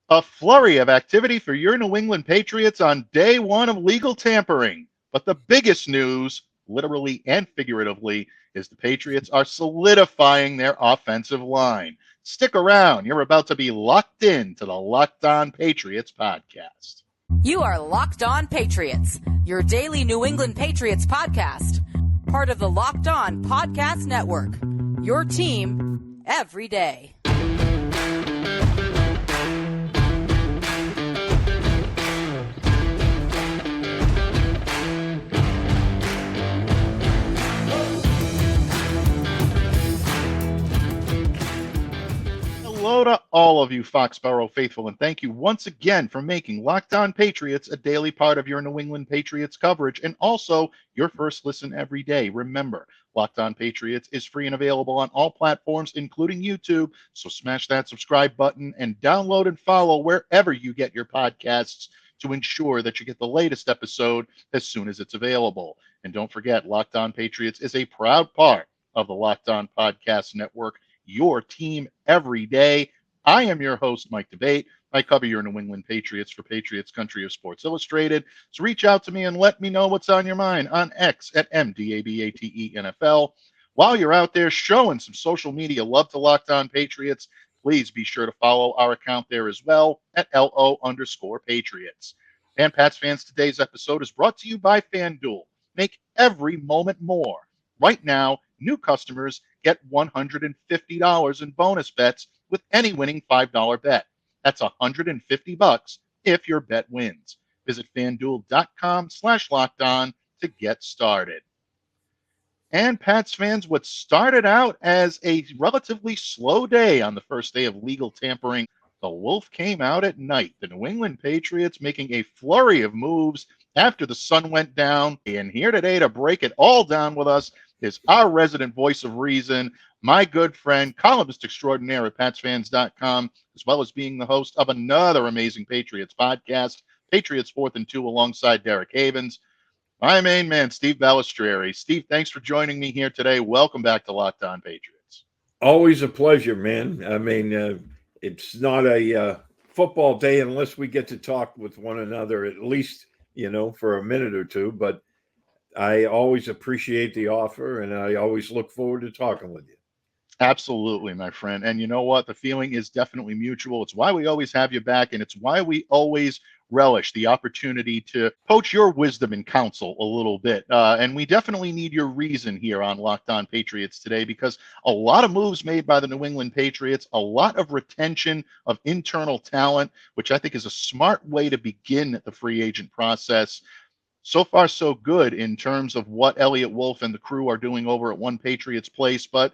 A flurry of activity for your New England Patriots on day one of legal tampering. But the biggest news, literally and figuratively, is the Patriots are solidifying their offensive line. Stick around. You're about to be locked in to the Locked On Patriots podcast. You are Locked On Patriots, your daily New England Patriots podcast. Part of the Locked On Podcast Network, your team every day. Hello to all of you Foxborough faithful, and thank you once again for making Locked On Patriots a daily part of your New England Patriots coverage and also your first listen every day. Remember, Locked On Patriots is free and available on all platforms, including YouTube, so smash that subscribe button and download and follow wherever you get your podcasts to ensure that you get the latest episode as soon as it's available. And don't forget, Locked On Patriots is a proud part of the Locked On Podcast Network, your team every day. I am your host, Mike Debate. I cover your New England Patriots for Patriots Country of Sports Illustrated. So reach out to me and let me know what's on your mind on X at MDABATENFL. While you're out there showing some social media love to Locked On Patriots, please be sure to follow our account there as well at LO_Patriots. And Pats fans, today's episode is brought to you by FanDuel. Make every moment more. Right now, new customers get $150 in bonus bets with any winning $5 bet. That's $150 if your bet wins. Visit FanDuel.com/lockedon to get started. And Pats fans, what started out as a relatively slow day on the first day of legal tampering, the wolf came out at night. The New England Patriots making a flurry of moves after the sun went down. And here today to break it all down with us is our resident voice of reason, my good friend, columnist extraordinaire at PatsFans.com, as well as being the host of another amazing Patriots podcast, Patriots 4th and 2, alongside Derek Havens. My main man, Steve Balestrieri. Steve, thanks for joining me here today. Welcome back to Locked On Patriots. Always a pleasure, man. I mean, it's not a football day unless we get to talk with one another, at least, for a minute or two. But I always appreciate the offer, and I always look forward to talking with you. Absolutely, my friend. And you know what? The feeling is definitely mutual. It's why we always have you back, and it's why we always relish the opportunity to poach your wisdom and counsel a little bit. And we definitely need your reason here on Locked On Patriots today, because a lot of moves made by the New England Patriots, a lot of retention of internal talent, which I think is a smart way to begin the free agent process. So far, so good in terms of what Elliott Wolf and the crew are doing over at One Patriots Place. But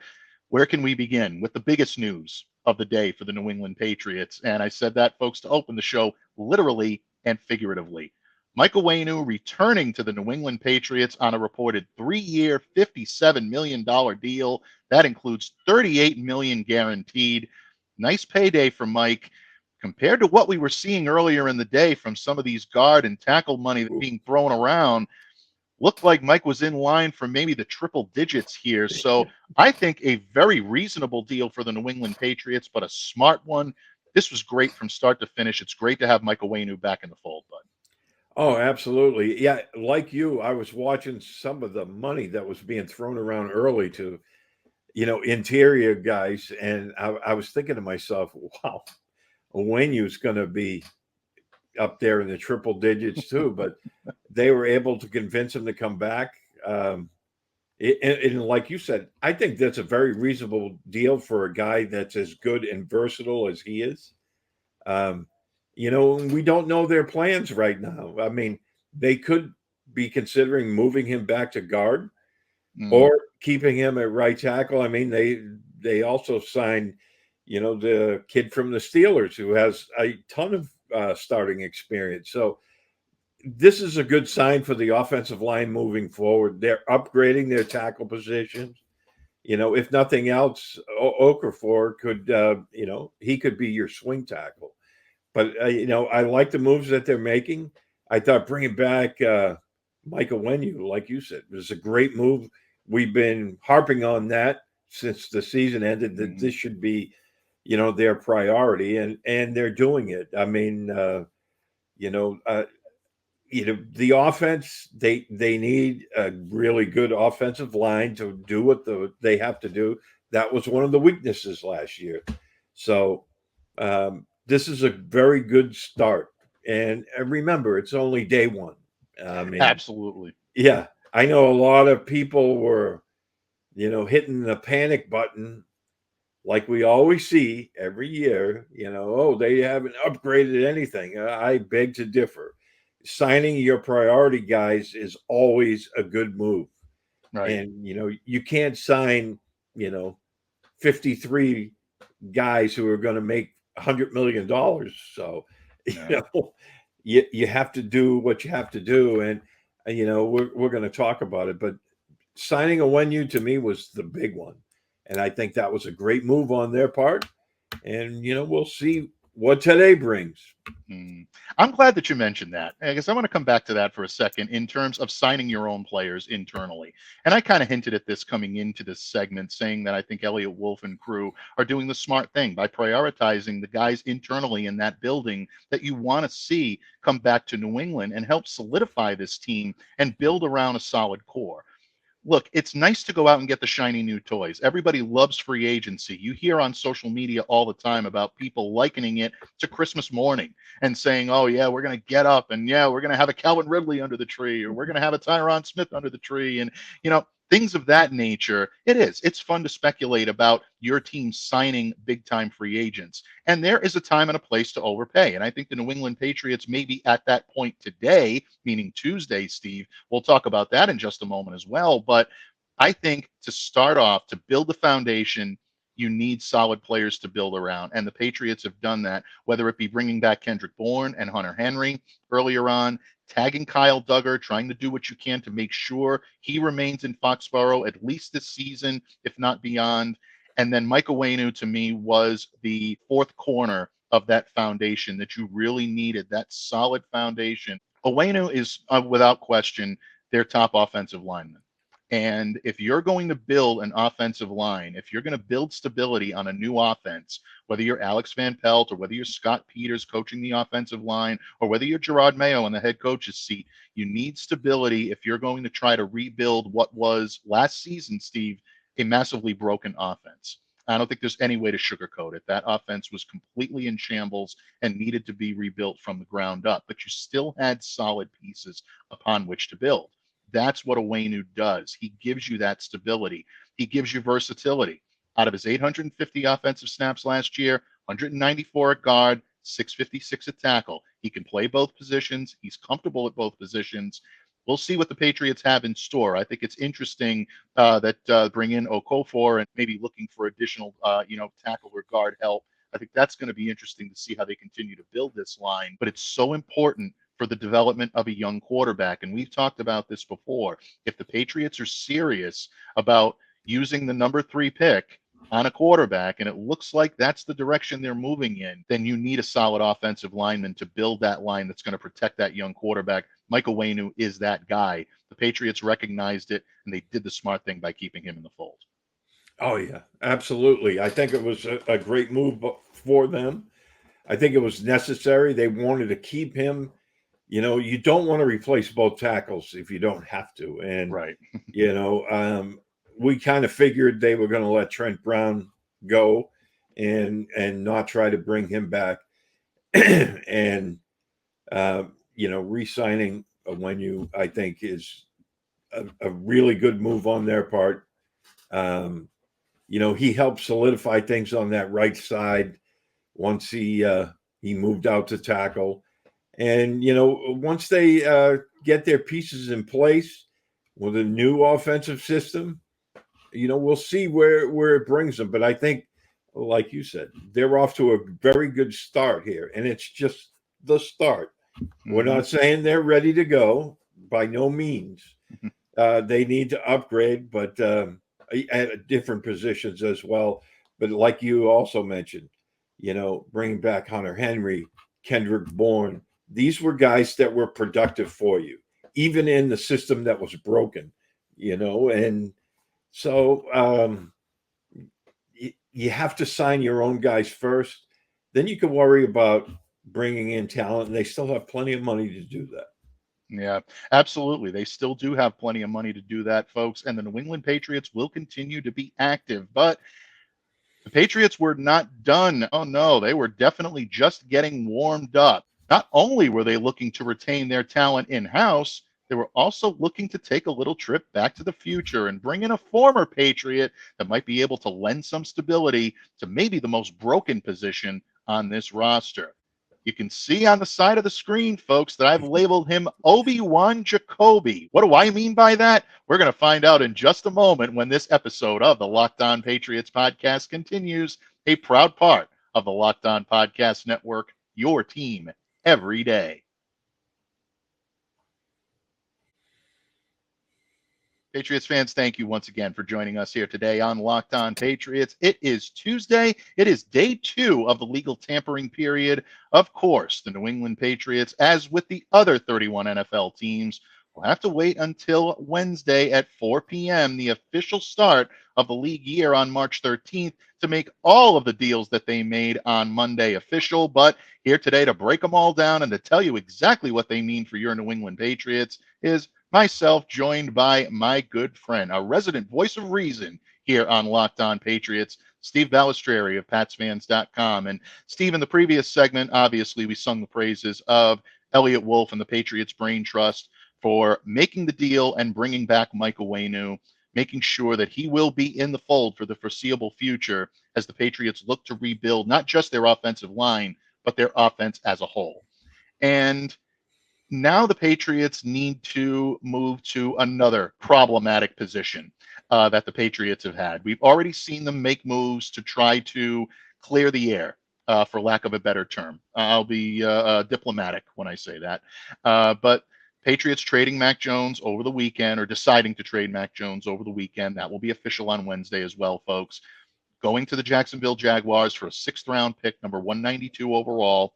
where can we begin with the biggest news of the day for the New England Patriots? And I said that, folks, to open the show literally and figuratively. Mike Onwenu returning to the New England Patriots on a reported 3-year, $57 million deal. That includes $38 million guaranteed. Nice payday for Mike. Compared to what we were seeing earlier in the day from some of these guard and tackle money being thrown around, looked like Mike was in line for maybe the triple digits here. So I think a very reasonable deal for the New England Patriots, but a smart one. This was great from start to finish. It's great to have Mike Onwenu back in the fold, bud. Oh, absolutely. Yeah, like you, I was watching some of the money that was being thrown around early to, interior guys, and I was thinking to myself, wow, Onwenu's going to be up there in the triple digits too, but they were able to convince him to come back. And like you said, I think that's a very reasonable deal for a guy that's as good and versatile as he is. We don't know their plans right now. I mean, they could be considering moving him back to guard or keeping him at right tackle. I mean, they also signed, the kid from the Steelers who has a ton of starting experience. So this is a good sign for the offensive line moving forward. They're upgrading their tackle positions. If nothing else, Okafor could, he could be your swing tackle. But, I like the moves that they're making. I thought bringing back Mike Onwenu, like you said, was a great move. We've been harping on that since the season ended, that this should be their priority, and they're doing it. I mean, the offense, they need a really good offensive line to do what they have to do. That was one of the weaknesses last year. So this is a very good start. And remember, it's only day one. I mean, Absolutely. yeah, I know a lot of people were, hitting the panic button like we always see every year. They haven't upgraded anything. I beg to differ. Signing your priority guys is always a good move. Right. And, you can't sign, 53 guys who are going to make $100 million. So, you have to do what you have to do. And, we're going to talk about it. But signing Onwenu to me was the big one. And I think that was a great move on their part. And, we'll see what today brings. I'm glad that you mentioned that, because I want to come back to that for a second in terms of signing your own players internally. And I kind of hinted at this coming into this segment, saying that I think Elliott Wolf and crew are doing the smart thing by prioritizing the guys internally in that building that you want to see come back to New England and help solidify this team and build around a solid core. Look, it's nice to go out and get the shiny new toys. Everybody loves free agency. You hear on social media all the time about people likening it to Christmas morning and saying, oh, yeah, we're going to get up and, yeah, we're going to have a Calvin Ridley under the tree, or we're going to have a Tyron Smith under the tree. And, things of that nature. It's fun to speculate about your team signing big time free agents. And there is a time and a place to overpay. And I think the New England Patriots may be at that point today, meaning Tuesday, Steve. We'll talk about that in just a moment as well. But I think to start off, to build the foundation, you need solid players to build around. And the Patriots have done that, whether it be bringing back Kendrick Bourne and Hunter Henry earlier on, tagging Kyle Duggar, trying to do what you can to make sure he remains in Foxborough at least this season, if not beyond. And then Mike Onwenu, to me, was the fourth corner of that foundation that you really needed, that solid foundation. Onwenu is, without question, their top offensive lineman. And if you're going to build an offensive line, if you're going to build stability on a new offense, whether you're Alex Van Pelt or whether you're Scott Peters coaching the offensive line, or whether you're Gerard Mayo in the head coach's seat, you need stability if you're going to try to rebuild what was last season, Steve, a massively broken offense. I don't think there's any way to sugarcoat it. That offense was completely in shambles and needed to be rebuilt from the ground up, but you still had solid pieces upon which to build. That's what Onwenu does. He gives you that stability. He gives you versatility. Out of his 850 offensive snaps last year, 194 at guard, 656 at tackle. He can play both positions. He's comfortable at both positions. We'll see what the Patriots have in store. I think it's interesting that bring in Okofor and maybe looking for additional, tackle or guard help. I think that's going to be interesting to see how they continue to build this line. But it's so important for the development of a young quarterback. And we've talked about this before. If the Patriots are serious about using the number 3 pick on a quarterback, and it looks like that's the direction they're moving in, then you need a solid offensive lineman to build that line that's going to protect that young quarterback. Mike Onwenu is that guy. The Patriots recognized it, and they did the smart thing by keeping him in the fold. Oh, yeah, absolutely. I think it was a great move for them. I think it was necessary. They wanted to keep him. You don't want to replace both tackles if you don't have to. And, right. We kind of figured they were going to let Trent Brown go and not try to bring him back. And, re-signing Onwenu, I think, is a really good move on their part. He helped solidify things on that right side once he moved out to tackle. And, once they get their pieces in place with a new offensive system, we'll see where it brings them. But I think, like you said, they're off to a very good start here. And it's just the start. Mm-hmm. We're not saying they're ready to go, by no means. They need to upgrade, but at different positions as well. But like you also mentioned, bringing back Hunter Henry, Kendrick Bourne, these were guys that were productive for you, even in the system that was broken, and so you have to sign your own guys first. Then you can worry about bringing in talent, and they still have plenty of money to do that. Yeah, absolutely. They still do have plenty of money to do that, folks. And the New England Patriots will continue to be active. But the Patriots were not done. Oh, no, they were definitely just getting warmed up. Not only were they looking to retain their talent in-house, they were also looking to take a little trip back to the future and bring in a former Patriot that might be able to lend some stability to maybe the most broken position on this roster. You can see on the side of the screen, folks, that I've labeled him Obi-Wan Jacoby. What do I mean by that? We're going to find out in just a moment when this episode of the Locked On Patriots podcast continues, a proud part of the Locked On Podcast Network, your team every day. Patriots fans, thank you once again for joining us here today on Locked On Patriots. It is Tuesday. It is day 2 of the legal tampering period. Of course, the New England Patriots, as with the other 31 NFL teams, will have to wait until Wednesday at 4 p.m., the official start of the league year on March 13th, to make all of the deals that they made on Monday official. But here today to break them all down and to tell you exactly what they mean for your New England Patriots is myself, joined by my good friend, a resident voice of reason here on Locked On Patriots, Steve Balestrieri of PatsFans.com. And Steve, in the previous segment, obviously we sung the praises of Elliott Wolf and the Patriots Brain Trust for making the deal and bringing back Mike Onwenu, making sure that he will be in the fold for the foreseeable future as the Patriots look to rebuild not just their offensive line, but their offense as a whole. And now the Patriots need to move to another problematic position that the Patriots have had. We've already seen them make moves to try to clear the air, for lack of a better term. I'll be diplomatic when I say that. But Patriots trading Mac Jones over the weekend, or deciding to trade Mac Jones over the weekend. That will be official on Wednesday as well, folks. Going to the Jacksonville Jaguars for a 6th-round pick, number 192 overall.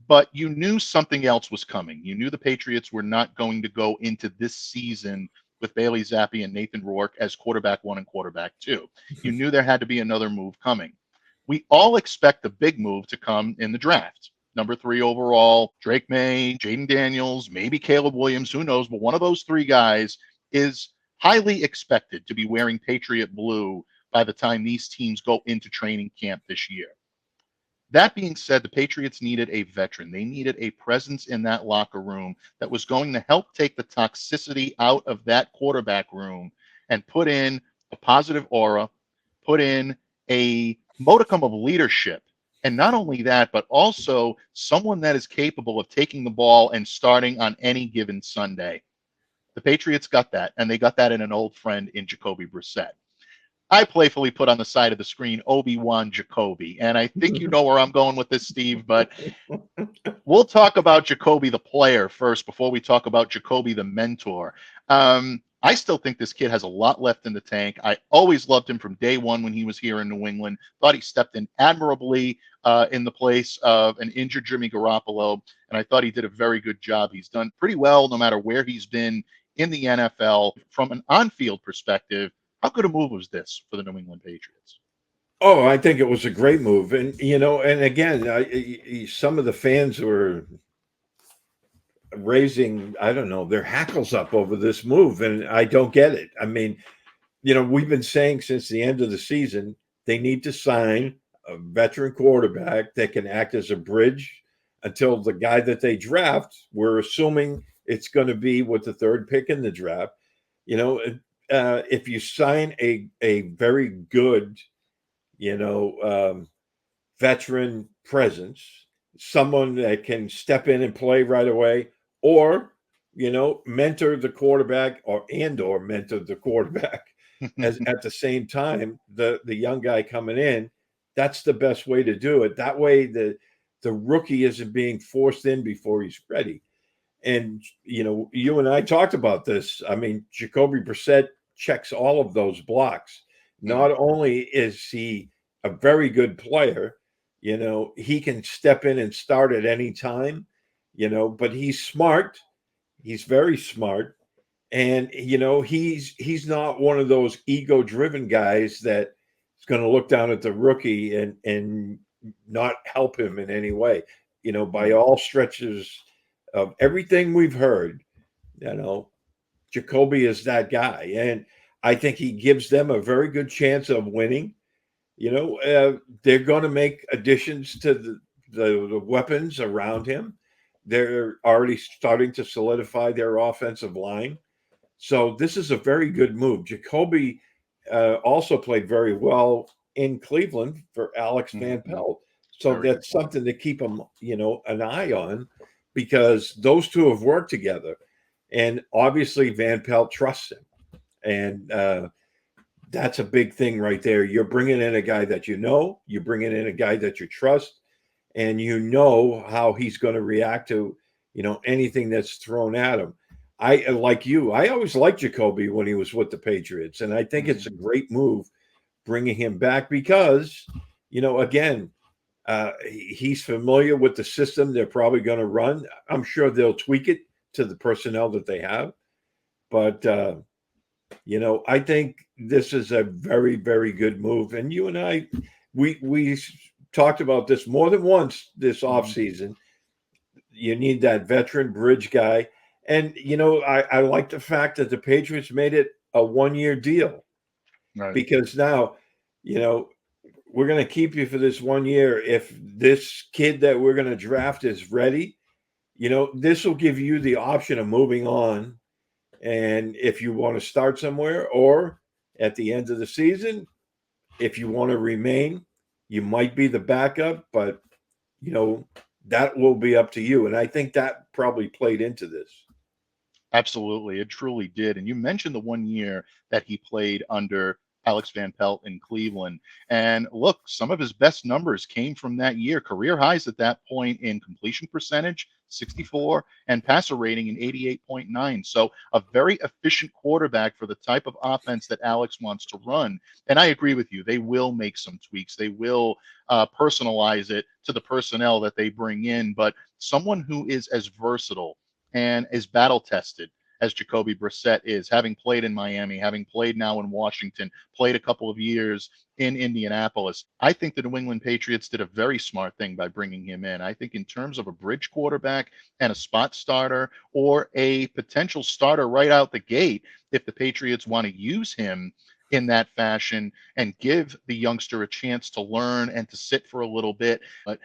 But you knew something else was coming. You knew the Patriots were not going to go into this season with Bailey Zappi and Nathan Rourke as quarterback 1 and quarterback 2. You knew there had to be another move coming. We all expect the big move to come in the draft. Number 3 overall, Drake May, Jaden Daniels, maybe Caleb Williams, who knows, but one of those 3 guys is highly expected to be wearing Patriot blue by the time these teams go into training camp this year. That being said, the Patriots needed a veteran. They needed a presence in that locker room that was going to help take the toxicity out of that quarterback room and put in a positive aura, put in a modicum of leadership. And not only that, but also someone that is capable of taking the ball and starting on any given Sunday. The Patriots got that, and they got that in an old friend in Jacoby Brissett. I playfully put on the side of the screen Obi-Wan Jacoby, and I think you know where I'm going with this, Steve, but we'll talk about Jacoby the player first before we talk about Jacoby the mentor. I still think this kid has a lot left in the tank. I always loved him from day one when he was here in New England. Thought he stepped in admirably in the place of an injured Jimmy Garoppolo, and I thought he did a very good job. He's done pretty well no matter where he's been in the NFL. From an on-field perspective, how good a move was this for the New England Patriots? Oh, I think it was a great move. And, and again, some of the fans were raising, I don't know, their hackles up over this move. And I don't get it. I mean, we've been saying since the end of the season, they need to sign a veteran quarterback that can act as a bridge until the guy that they draft, we're assuming it's going to be with the 3rd pick in the draft. If you sign a very good, veteran presence, someone that can step in and play right away, or, mentor the quarterback or mentor the quarterback as at the same time, the young guy coming in, that's the best way to do it. That way the rookie isn't being forced in before he's ready. And, you and I talked about this. I mean, Jacoby Brissett checks all of those blocks. Not only is he a very good player, he can step in and start at any time, but he's smart. He's very smart. And, he's not one of those ego-driven guys that going to look down at the rookie and not help him in any way. By all stretches of everything we've heard, Jacoby is that guy. And I think he gives them a very good chance of winning. They're going to make additions to the weapons around him. They're already starting to solidify their offensive line. So this is a very good move. Jacoby also played very well in Cleveland for Alex Van Pelt. So Very that's something to keep him, an eye on, because those two have worked together. And obviously Van Pelt trusts him. And that's a big thing right there. You're bringing in a guy that you're bringing in a guy that you trust, and how he's going to react to, anything that's thrown at him. I always liked Jacoby when he was with the Patriots, and I think it's a great move bringing him back because, again, he's familiar with the system they're probably going to run. I'm sure they'll tweak it to the personnel that they have, but I think this is a very, very good move. And you and I, we talked about this more than once this offseason. You need that veteran bridge guy. And, I like the fact that the Patriots made it a 1-year deal. Right. Because now, we're going to keep you for this 1 year. If this kid that we're going to draft is ready, this will give you the option of moving on. And if you want to start somewhere, or at the end of the season, if you want to remain, you might be the backup, but, that will be up to you. And I think that probably played into this. Absolutely. It truly did. And you mentioned the 1 year that he played under Alex Van Pelt in Cleveland. And look, some of his best numbers came from that year. Career highs at that point in completion percentage, 64, and passer rating in 88.9. So a very efficient quarterback for the type of offense that Alex wants to run. And I agree with you. They will make some tweaks. They will personalize it to the personnel that they bring in. But someone who is as versatile and as battle tested as Jacoby Brissett is, having played in Miami, having played now in Washington, played a couple of years in Indianapolis. I think the New England Patriots did a very smart thing by bringing him in. I think in terms of a bridge quarterback and a spot starter, or a potential starter right out the gate, if the Patriots want to use him in that fashion and give the youngster a chance to learn and to sit for a little bit. But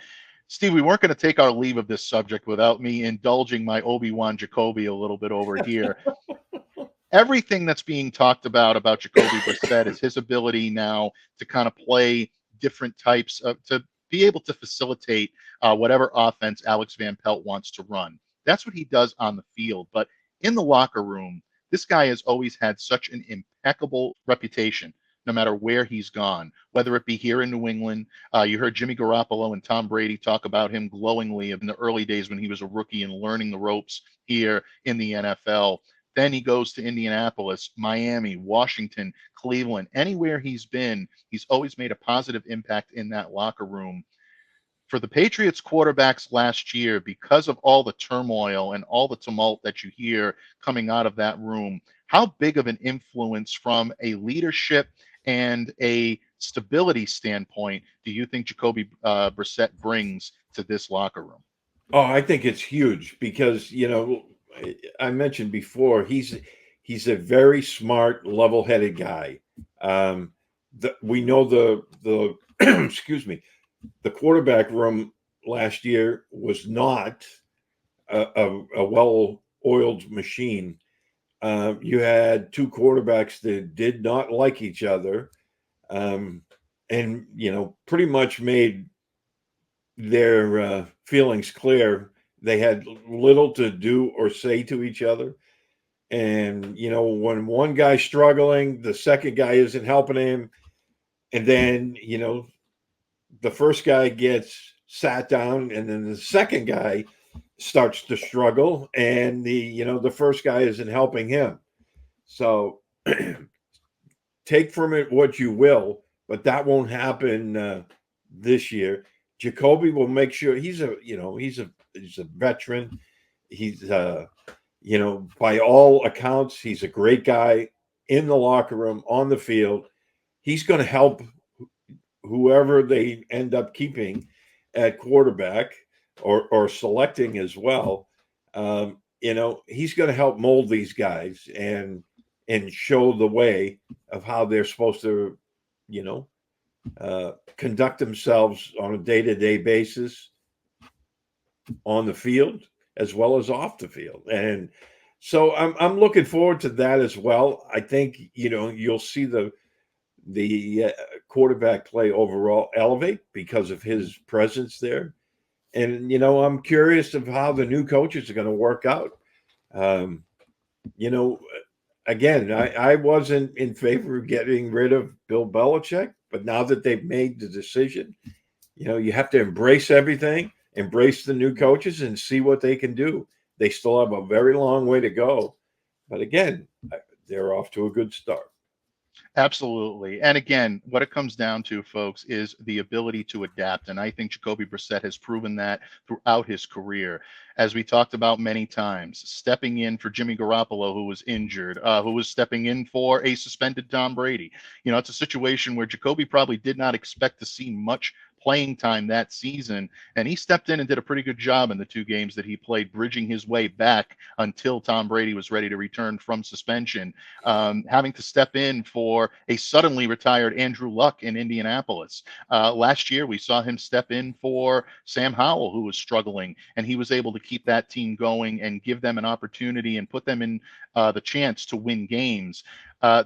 Steve, we weren't going to take our leave of this subject without me indulging my Obi-Wan Jacoby a little bit over here. Everything that's being talked about Jacoby Brissett is his ability now to kind of play different types of, to be able to facilitate whatever offense Alex Van Pelt wants to run. That's what he does on the field. But in the locker room, this guy has always had such an impeccable reputation, no matter where he's gone, whether it be here in New England. You heard Jimmy Garoppolo and Tom Brady talk about him glowingly in the early days when he was a rookie and learning the ropes here in the NFL. Then he goes to Indianapolis, Miami, Washington, Cleveland. Anywhere he's been, he's always made a positive impact in that locker room. For the Patriots quarterbacks last year, because of all the turmoil and all the tumult that you hear coming out of that room, how big of an influence from a leadership and a stability standpoint do you think Jacoby Brissett brings to this locker room? Oh, I think it's huge because, I mentioned before, he's a very smart, level-headed guy. We know the excuse me, the quarterback room last year was not a well-oiled machine. You had two quarterbacks that did not like each other, and pretty much made their feelings clear. They had little to do or say to each other. And, when one guy's struggling, the second guy isn't helping him. And then, the first guy gets sat down, and then the second guy starts to struggle, and the first guy isn't helping him. So take from it what you will, but that won't happen this year. Jacoby will make sure he's a veteran. He's by all accounts, he's a great guy in the locker room, on the field. He's going to help whoever they end up keeping at quarterback or selecting as well, he's going to help mold these guys and show the way of how they're supposed to, conduct themselves on a day-to-day basis on the field as well as off the field. And so I'm looking forward to that as well. I think, you'll see the quarterback play overall elevate because of his presence there. And, I'm curious of how the new coaches are going to work out. Again, I wasn't in favor of getting rid of Bill Belichick, but now that they've made the decision, you have to embrace everything, embrace the new coaches and see what they can do. They still have a very long way to go. But again, they're off to a good start. Absolutely. And again, what it comes down to, folks, is the ability to adapt. And I think Jacoby Brissett has proven that throughout his career. As we talked about many times, stepping in for Jimmy Garoppolo, who was injured, who was stepping in for a suspended Tom Brady. It's a situation where Jacoby probably did not expect to see much playing time that season, and he stepped in and did a pretty good job in the 2 games that he played, bridging his way back until Tom Brady was ready to return from suspension, having to step in for a suddenly retired Andrew Luck in Indianapolis. Last year, we saw him step in for Sam Howell, who was struggling, and he was able to keep that team going and give them an opportunity and put them in the chance to win games.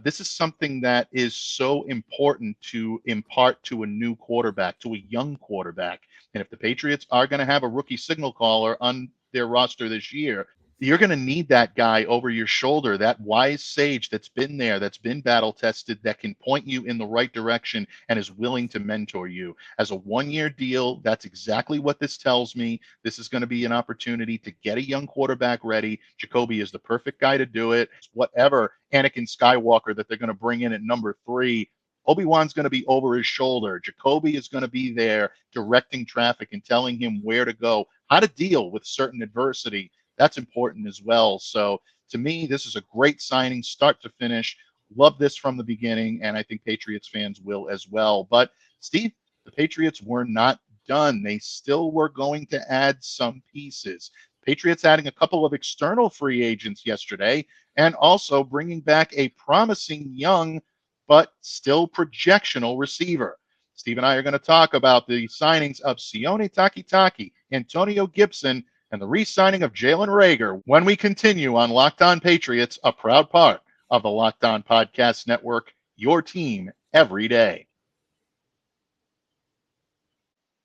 This is something that is so important to impart to a new quarterback, to a young quarterback. And if the Patriots are going to have a rookie signal caller on their roster this year, you're going to need that guy over your shoulder, that wise sage that's been there, that's been battle tested, that can point you in the right direction and is willing to mentor you. As a 1-year deal, that's exactly what this tells me. This is going to be an opportunity to get a young quarterback ready. Jacoby is the perfect guy to do it. Whatever Anakin Skywalker that they're going to bring in at number 3, Obi-Wan's going to be over his shoulder. Jacoby is going to be there directing traffic and telling him where to go, how to deal with certain adversity. That's important as well. So to me, this is a great signing, start to finish. Love this from the beginning, and I think Patriots fans will as well. But Steve, the Patriots were not done. They still were going to add some pieces. Patriots adding a couple of external free agents yesterday, and also bringing back a promising young but still projectional receiver. Steve and I are going to talk about the signings of Sione Takitaki, Antonio Gibson, and the re-signing of Jalen Reagor when we continue on Locked On Patriots, a proud part of the Locked On Podcast Network, your team every day.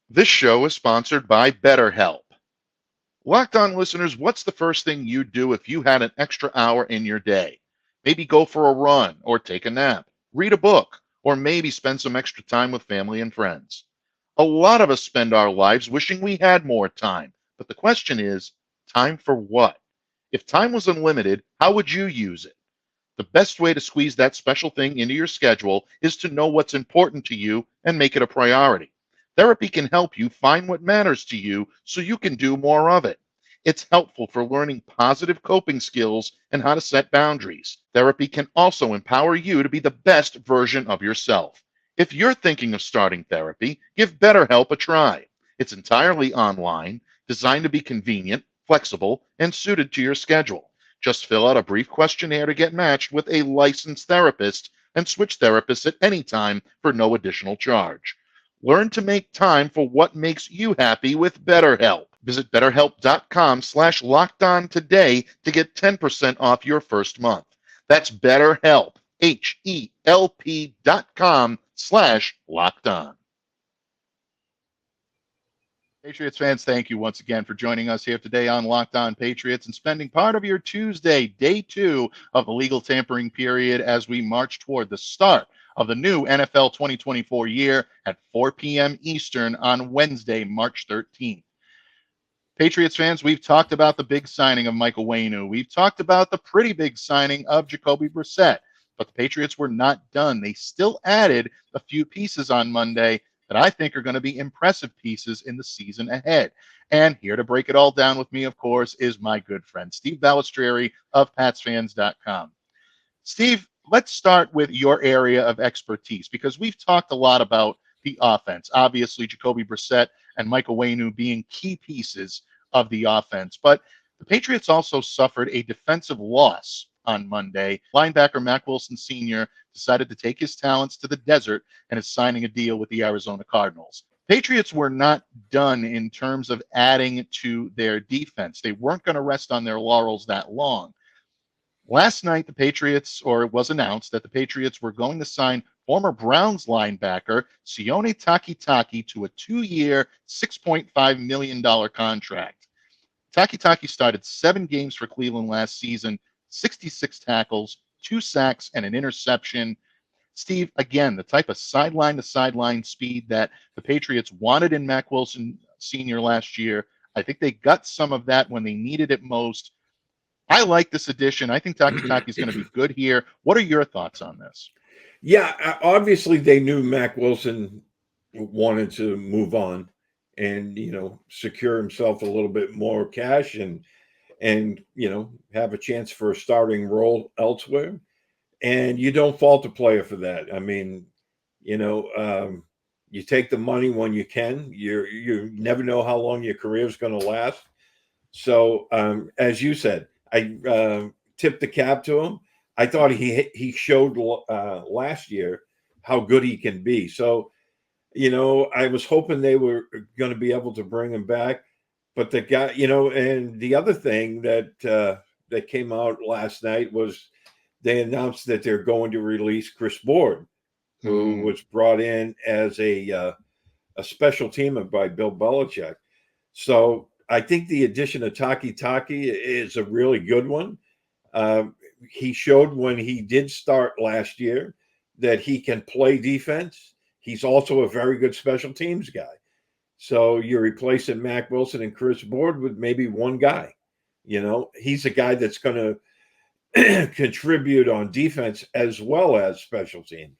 This show is sponsored by BetterHelp. Locked On listeners, what's the first thing you'd do if you had an extra hour in your day? Maybe go for a run or take a nap, read a book, or maybe spend some extra time with family and friends. A lot of us spend our lives wishing we had more time. But the question is, time for what? If time was unlimited, how would you use it? The best way to squeeze that special thing into your schedule is to know what's important to you and make it a priority. Therapy can help you find what matters to you so you can do more of it. It's helpful for learning positive coping skills and how to set boundaries. Therapy can also empower you to be the best version of yourself. If you're thinking of starting therapy, give BetterHelp a try. It's entirely online, designed to be convenient, flexible, and suited to your schedule. Just fill out a brief questionnaire to get matched with a licensed therapist and switch therapists at any time for no additional charge. Learn to make time for what makes you happy with BetterHelp. Visit BetterHelp.com/lockedon today to get 10% off your first month. That's BetterHelp, HELP.com/lockedon. Patriots fans, thank you once again for joining us here today on Locked On Patriots and spending part of your Tuesday, day 2 of the legal tampering period as we march toward the start of the new NFL 2024 year at 4 p.m. Eastern on Wednesday, March 13th. Patriots fans, we've talked about the big signing of Mike Onwenu. We've talked about the pretty big signing of Jacoby Brissett, but the Patriots were not done. They still added a few pieces on Monday that I think are going to be impressive pieces in the season ahead. And here to break it all down with me, of course, is my good friend, Steve Balestrieri of PatsFans.com. Steve, let's start with your area of expertise, because we've talked a lot about the offense. Obviously, Jacoby Brissett and Mike Onwenu being key pieces of the offense. But the Patriots also suffered a defensive loss on Monday. Linebacker Mack Wilson Sr. decided to take his talents to the desert and is signing a deal with the Arizona Cardinals. Patriots were not done in terms of adding to their defense. They weren't going to rest on their laurels that long. Last night, the Patriots, or it was announced that the Patriots were going to sign former Browns linebacker Sione Takitaki to a 2-year, $6.5 million contract. Takitaki started 7 games for Cleveland last season, 66 tackles, 2 sacks, and an interception. Steve, again, the type of sideline-to-sideline speed that the Patriots wanted in Mack Wilson Sr. last year. I think they got some of that when they needed it most. I like this addition. I think Takitaki is going to be good here. What are your thoughts on this? Yeah, obviously they knew Mack Wilson wanted to move on and, secure himself a little bit more cash and have a chance for a starting role elsewhere. And you don't fault a player for that. I mean, you take the money when you can. You never know how long your career is going to last. So, as you said, I tipped the cap to him. I thought he showed last year how good he can be. So, I was hoping they were going to be able to bring him back. But the guy, and the other thing that came out last night was they announced that they're going to release Chris Board, who was brought in as a special teamer by Bill Belichick. So I think the addition of Takitaki is a really good one. He showed when he did start last year that he can play defense. He's also a very good special teams guy. So you're replacing Mack Wilson and Chris Board with maybe one guy. He's a guy that's going to contribute on defense as well as special teams.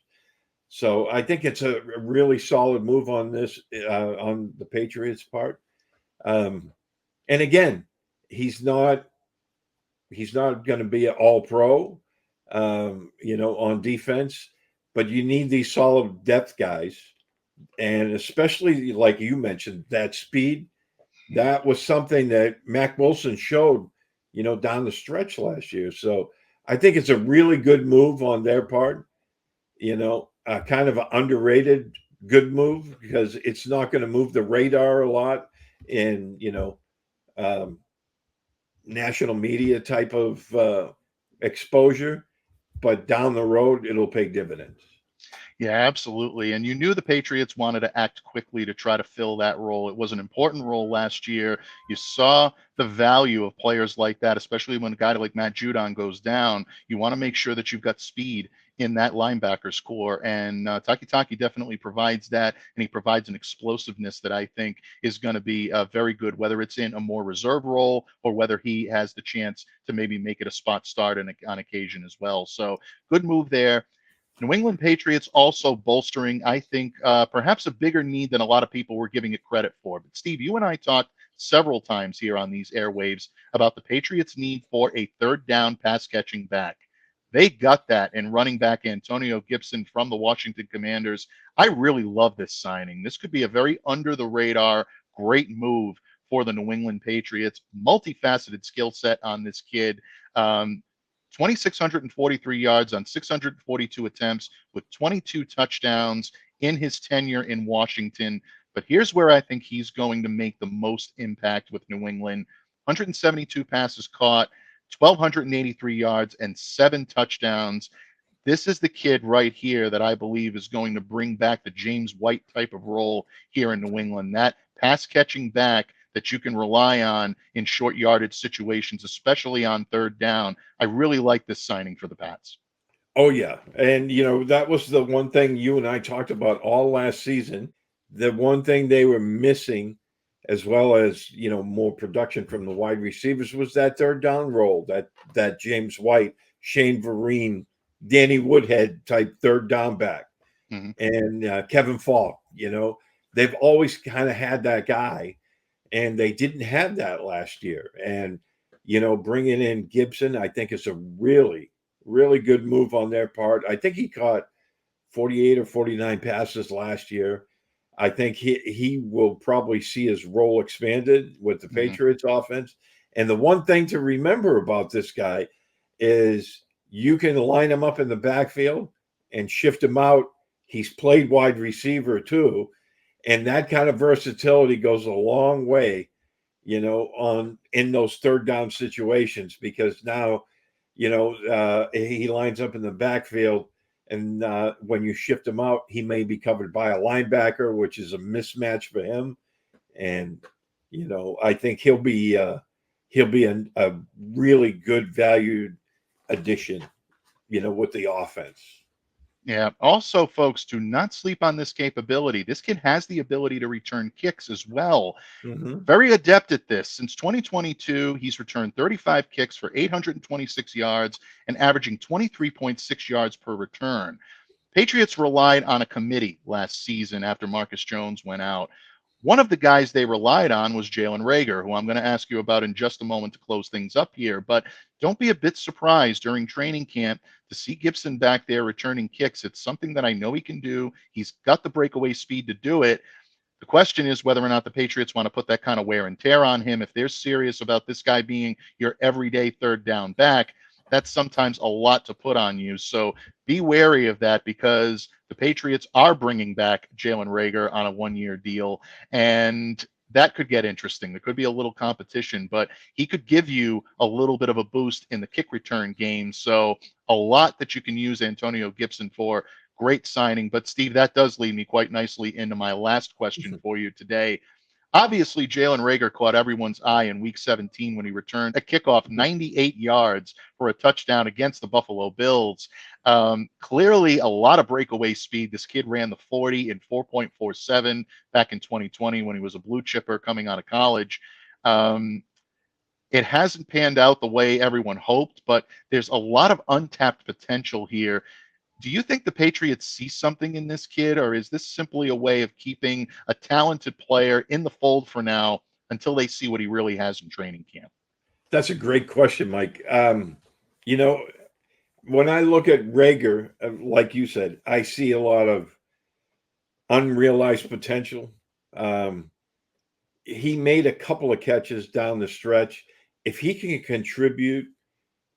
So I think it's a really solid move on this, on the Patriots' part. And again, he's not going to be an all-pro, on defense, but you need these solid depth guys. And especially, like you mentioned, that speed, that was something that Mack Wilson showed, down the stretch last year. So I think it's a really good move on their part, kind of an underrated good move because it's not going to move the radar a lot in, national media type of exposure, but down the road, it'll pay dividends. Yeah, absolutely. And you knew the Patriots wanted to act quickly to try to fill that role. It was an important role last year. You saw the value of players like that, especially when a guy like Matt Judon goes down. You want to make sure that you've got speed in that linebacker score. And Takitaki definitely provides that, and he provides an explosiveness that I think is going to be very good, whether it's in a more reserve role or whether he has the chance to maybe make it a spot start on occasion as well. So good move there. New England Patriots also bolstering, I think, perhaps a bigger need than a lot of people were giving it credit for. But Steve, you and I talked several times here on these airwaves about the Patriots' need for a third down pass catching back. They got that in running back Antonio Gibson from the Washington Commanders. I really love this signing. This could be a very under the radar, great move for the New England Patriots. Multifaceted skill set on this kid. 2,643 yards on 642 attempts with 22 touchdowns in his tenure in Washington. But here's where I think he's going to make the most impact with New England. 172 passes caught, 1,283 yards, and 7 touchdowns. This is the kid right here that I believe is going to bring back the James White type of role here in New England. That pass catching back that you can rely on in short yardage situations, especially on third down. I really like this signing for the Pats. Oh, yeah. And, that was the one thing you and I talked about all last season. The one thing they were missing, as well as, more production from the wide receivers, was that third down role, that James White, Shane Vereen, Danny Woodhead type third down back. Mm-hmm. And Kevin Falk, they've always kind of had that guy. And they didn't have that last year. And, bringing in Gibson, I think is a really, really good move on their part. I think he caught 48 or 49 passes last year. I think he will probably see his role expanded with the Patriots offense. And the one thing to remember about this guy is you can line him up in the backfield and shift him out. He's played wide receiver too. And that kind of versatility goes a long way, in those third down situations, because now, he lines up in the backfield, and when you shift him out, he may be covered by a linebacker, which is a mismatch for him. And, I think he'll be a really good valued addition, with the offense. Yeah. Also, folks, do not sleep on this capability. This kid has the ability to return kicks as well. Very adept at this. Since 2022, he's returned 35 kicks for 826 yards and averaging 23.6 yards per return. Patriots relied on a committee last season after Marcus Jones went out. One of the guys they relied on was Jalen Reagor, who I'm going to ask you about in just a moment to close things up here. But don't be a bit surprised during training camp to see Gibson back there returning kicks. It's something that I know he can do. He's got the breakaway speed to do it. The question is whether or not the Patriots want to put that kind of wear and tear on him. If they're serious about this guy being your everyday third down back, that's sometimes a lot to put on you. So be wary of that, because the Patriots are bringing back Jalen Reagor on a one-year deal, and that could get interesting. There could be a little competition, but he could give you a little bit of a boost in the kick return game. So a lot that you can use Antonio Gibson for. Great signing. But Steve, that does lead me quite nicely into my last question for you today. Obviously, Jalen Reagor caught everyone's eye in Week 17 when he returned a kickoff 98 yards for a touchdown against the Buffalo Bills. Clearly, a lot of breakaway speed. This kid ran the 40 in 4.47 back in 2020 when he was a blue chipper coming out of college. It hasn't panned out the way everyone hoped, but there's a lot of untapped potential here. Do you think the Patriots see something in this kid, or is this simply a way of keeping a talented player in the fold for now until they see what he really has in training camp? That's a great question, Mike. When I look at Reagor, like you said, I see a lot of unrealized potential. He made a couple of catches down the stretch. If he can contribute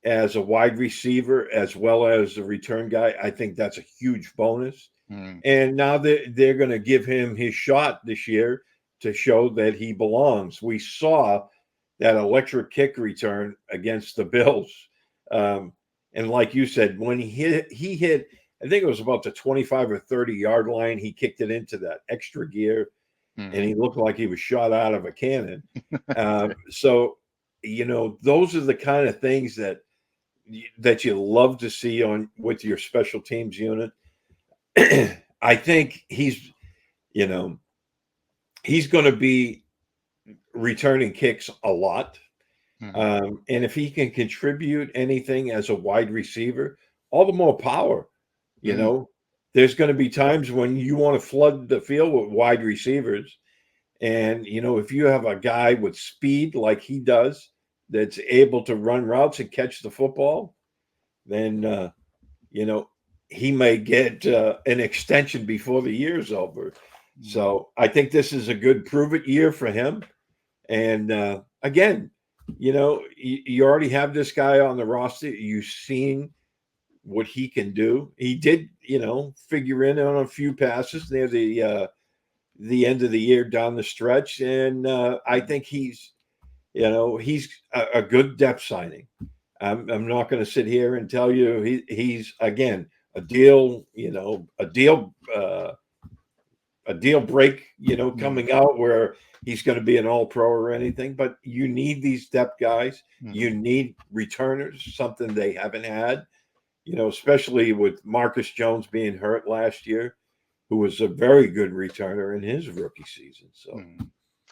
as a wide receiver as well as a return guy, I think that's a huge bonus. And now they're going to give him his shot this year to show that he belongs. We saw that electric kick return against the Bills. And like you said, when he hit, I think it was about the 25 or 30 yard line, he kicked it into that extra gear, and he looked like he was shot out of a cannon. So, those are the kind of things that you love to see with your special teams unit. I think he's going to be returning kicks a lot. And if he can contribute anything as a wide receiver, all the more power. There's going to be times when you want to flood the field with wide receivers. And, if you have a guy with speed like he does, that's able to run routes and catch the football, then, he may get an extension before the year's over. So I think this is a good prove-it year for him. And, again, you already have this guy on the roster. You've seen what he can do. He did, figure in on a few passes near the end of the year down the stretch. And I think he's a good depth signing. I'm not going to sit here and tell you he's again a deal break, coming out where he's going to be an all-pro or anything. But you need these depth guys. You need returners, something they haven't had, especially with Marcus Jones being hurt last year, who was a very good returner in his rookie season. So.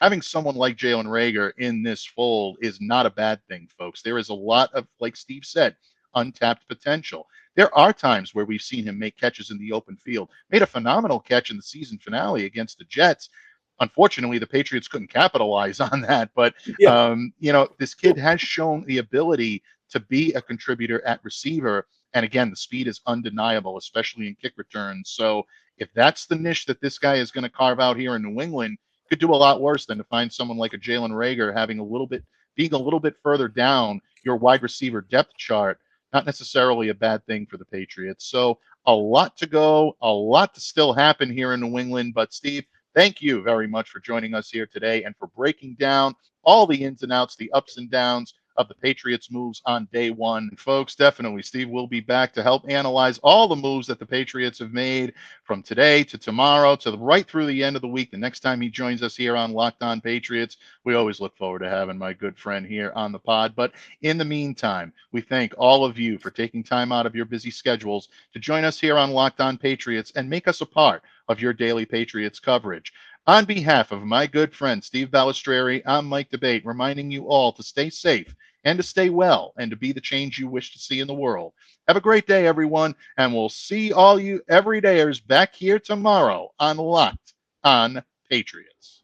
Having someone like Jalen Reagor in this fold is not a bad thing, folks. There is a lot of, like Steve said, untapped potential. There are times where we've seen him make catches in the open field. Made a phenomenal catch in the season finale against the Jets. Unfortunately, the Patriots couldn't capitalize on that. But, this kid has shown the ability to be a contributor at receiver. And again, the speed is undeniable, especially in kick returns. So If that's the niche that this guy is going to carve out here in New England, could do a lot worse than to find someone like a Jalen Reagor being a little bit further down your wide receiver depth chart. Not necessarily a bad thing for the Patriots. So a lot to go, a lot to still happen here in New England. But Steve, thank you very much for joining us here today and for breaking down all the ins and outs, the ups and downs of the Patriots moves on day one. And folks, definitely, Steve will be back to help analyze all the moves that the Patriots have made from today to tomorrow to right through the end of the week. The next time he joins us here on Locked On Patriots, we always look forward to having my good friend here on the pod. But in the meantime, we thank all of you for taking time out of your busy schedules to join us here on Locked On Patriots and make us a part of your daily Patriots coverage. On behalf of my good friend Steve Balestrieri, I'm Mike Debate, reminding you all to stay safe and to stay well and to be the change you wish to see in the world. Have a great day, everyone, and we'll see all you everydayers back here tomorrow on Locked On Patriots.